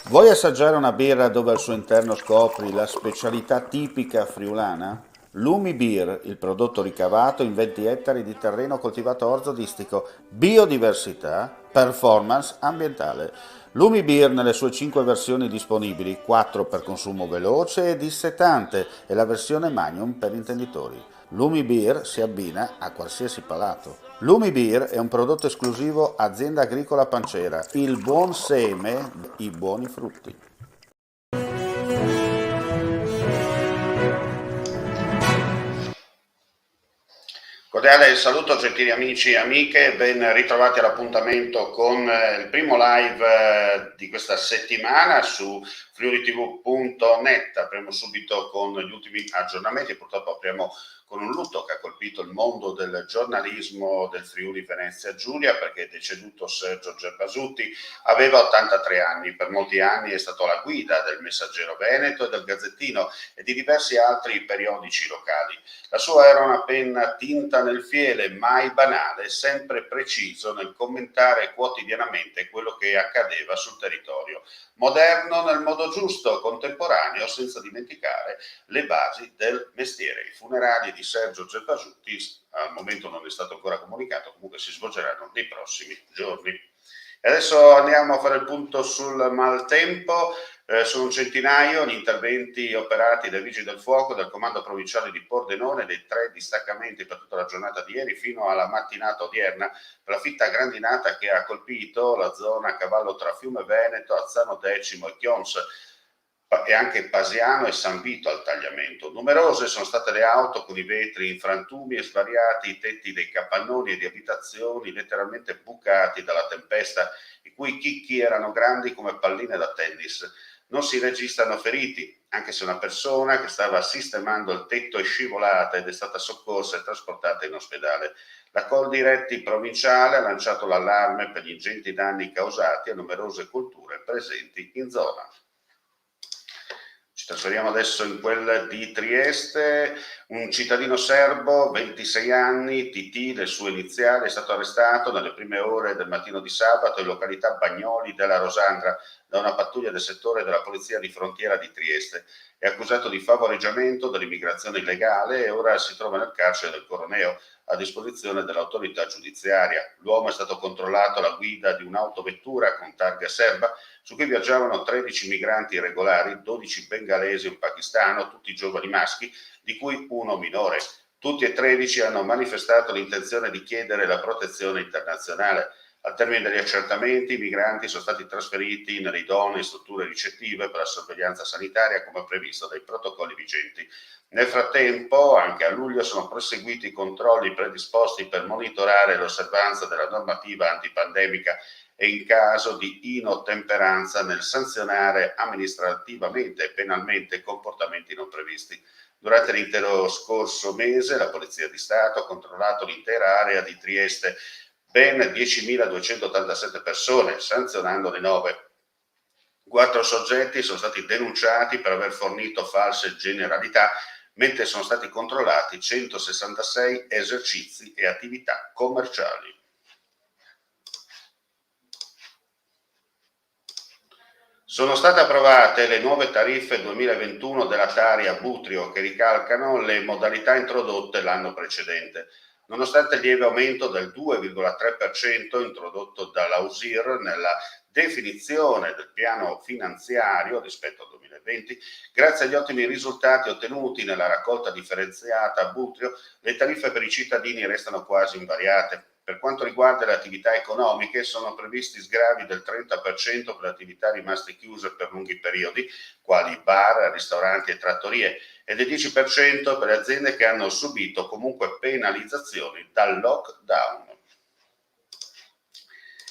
Vuoi assaggiare una birra dove al suo interno scopri la specialità tipica friulana? Lumi Beer, il prodotto ricavato in 20 ettari di terreno coltivato a orzo distico, biodiversità, performance ambientale. Lumi Beer nelle sue 5 versioni disponibili, 4 per consumo veloce e dissetante e la versione Magnum per intenditori. Lumi Beer si abbina a qualsiasi palato. Lumi Beer è un prodotto esclusivo Azienda Agricola Pancera, il buon seme, i buoni frutti. Cordiale saluto gentili amici e amiche, ben ritrovati all'appuntamento con il primo live di questa settimana su friulitv.net. Apriamo subito con gli ultimi aggiornamenti, purtroppo apriamo con un lutto che ha colpito il mondo del giornalismo del Friuli Venezia Giulia, perché è deceduto Sergio Gerbasutti, aveva 83 anni, per molti anni è stato alla guida del Messaggero Veneto e del Gazzettino e di diversi altri periodici locali. La sua era una penna tinta nel fiele, mai banale, sempre preciso nel commentare quotidianamente quello che accadeva sul territorio. Moderno nel modo giusto, contemporaneo, senza dimenticare le basi del mestiere. I funerali di Sergio Gerbasutti, al momento non è stato ancora comunicato, comunque si svolgeranno nei prossimi giorni. E adesso andiamo a fare il punto sul maltempo. Sono un centinaio gli interventi operati dai Vigili del Fuoco, dal Comando Provinciale di Pordenone, dei 3 distaccamenti per tutta la giornata di ieri fino alla mattinata odierna, per la fitta grandinata che ha colpito la zona a cavallo tra Fiume Veneto, Azzano Decimo e Chions, e anche Pasiano e San Vito al tagliamento. Numerose sono state le auto con i vetri in frantumi e svariati i tetti dei capannoni e di abitazioni letteralmente bucati dalla tempesta, i cui chicchi erano grandi come palline da tennis. Non si registrano feriti, anche se una persona che stava sistemando il tetto è scivolata ed è stata soccorsa e trasportata in ospedale. La Coldiretti provinciale ha lanciato l'allarme per gli ingenti danni causati a numerose colture presenti in zona. Ci trasferiamo adesso in quella di Trieste. Un cittadino serbo, 26 anni, TT, le sue iniziali, è stato arrestato nelle prime ore del mattino di sabato in località Bagnoli della Rosandra da una pattuglia del settore della Polizia di Frontiera di Trieste. È accusato di favoreggiamento dell'immigrazione illegale e ora si trova nel carcere del Coroneo a disposizione dell'autorità giudiziaria. L'uomo è stato controllato alla guida di un'autovettura con targa serba su cui viaggiavano 13 migranti irregolari, 12 bengalesi e un pakistano, tutti giovani maschi, di cui uno minore. Tutti e 13 hanno manifestato l'intenzione di chiedere la protezione internazionale. Al termine degli accertamenti, i migranti sono stati trasferiti nelle idonee strutture ricettive per la sorveglianza sanitaria come previsto dai protocolli vigenti. Nel frattempo, anche a luglio, sono proseguiti i controlli predisposti per monitorare l'osservanza della normativa antipandemica e in caso di inottemperanza nel sanzionare amministrativamente e penalmente comportamenti non previsti. Durante l'intero scorso mese la Polizia di Stato ha controllato l'intera area di Trieste, ben 10.287 persone, sanzionandone 9. 4 soggetti sono stati denunciati per aver fornito false generalità, mentre sono stati controllati 166 esercizi e attività commerciali. Sono state approvate le nuove tariffe 2021 della Tari a Butrio che ricalcano le modalità introdotte l'anno precedente. Nonostante il lieve aumento del 2,3% introdotto dall'AUSIR nella definizione del piano finanziario rispetto al 2020, grazie agli ottimi risultati ottenuti nella raccolta differenziata a Butrio, le tariffe per i cittadini restano quasi invariate. Per quanto riguarda le attività economiche, sono previsti sgravi del 30% per le attività rimaste chiuse per lunghi periodi, quali bar, ristoranti e trattorie, e del 10% per le aziende che hanno subito comunque penalizzazioni dal lockdown.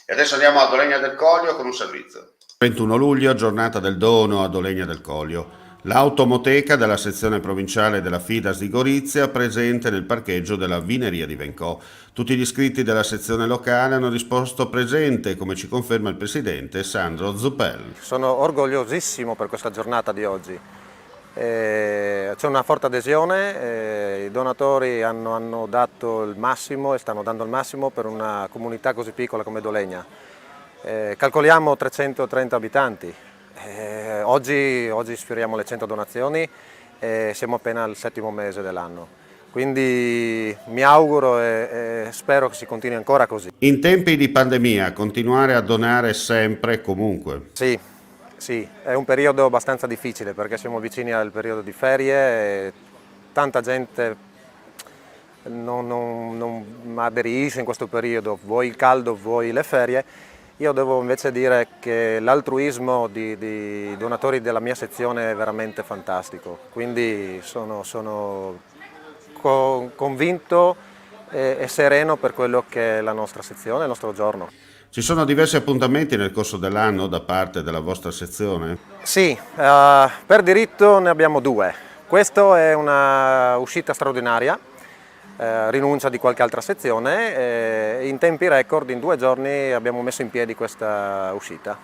E adesso andiamo a Dolegna del Coglio con un servizio. 21 luglio, giornata del dono a Dolegna del Coglio. L'automoteca della sezione provinciale della Fidas di Gorizia presente nel parcheggio della Vineria di Vencò. Tutti gli iscritti della sezione locale hanno risposto presente, come ci conferma il presidente Sandro Zuppel. Sono orgogliosissimo per questa giornata di oggi. C'è una forte adesione, i donatori hanno dato il massimo e stanno dando il massimo per una comunità così piccola come Dolegna. Calcoliamo 330 abitanti, Oggi sfioriamo le 100 donazioni e siamo appena al 7° mese dell'anno. Quindi mi auguro e spero che si continui ancora così. In tempi di pandemia, continuare a donare sempre e comunque. Sì, è un periodo abbastanza difficile perché siamo vicini al periodo di ferie e tanta gente non aderisce in questo periodo, vuoi il caldo, vuoi le ferie. Io devo invece dire che l'altruismo di donatori della mia sezione è veramente fantastico, quindi sono convinto e sereno per quello che è la nostra sezione, il nostro giorno. Ci sono diversi appuntamenti nel corso dell'anno da parte della vostra sezione? Sì, per diritto ne abbiamo 2. Questa è una uscita straordinaria, rinuncia di qualche altra sezione e in tempi record, in 2 giorni abbiamo messo in piedi questa uscita.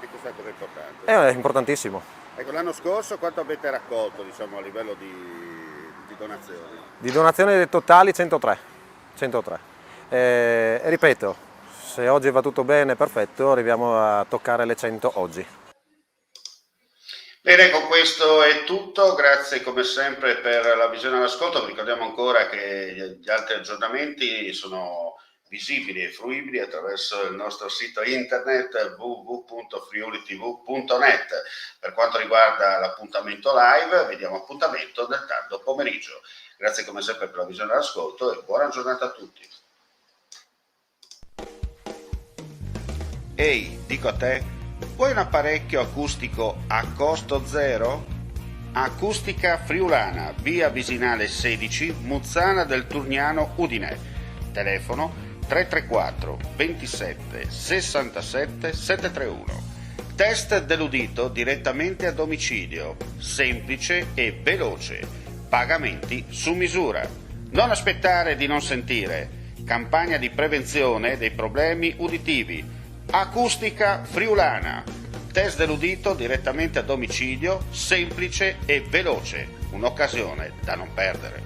E questa cosa è importante. È importantissimo. Ecco, l'anno scorso quanto avete raccolto, diciamo, a livello di donazioni? Di donazioni totali 103. E ripeto, se oggi va tutto bene, perfetto, arriviamo a toccare le 100 oggi. Bene, con questo è tutto, grazie come sempre per la visione e l'ascolto. Vi ricordiamo ancora che gli altri aggiornamenti sono visibili e fruibili attraverso il nostro sito internet www.friulitv.net. Per quanto riguarda l'appuntamento live, vediamo appuntamento nel tardo pomeriggio. Grazie come sempre per la visione e l'ascolto e buona giornata a tutti. Ehi, dico a te, vuoi un apparecchio acustico a costo zero? Acustica Friulana, via Visinale 16, Muzzana del Turniano, Udine. Telefono 334 27 67 731. Test dell'udito direttamente a domicilio, semplice e veloce. Pagamenti su misura. Non aspettare di non sentire. Campagna di prevenzione dei problemi uditivi. Acustica Friulana. Test dell'udito direttamente a domicilio, semplice e veloce. Un'occasione da non perdere.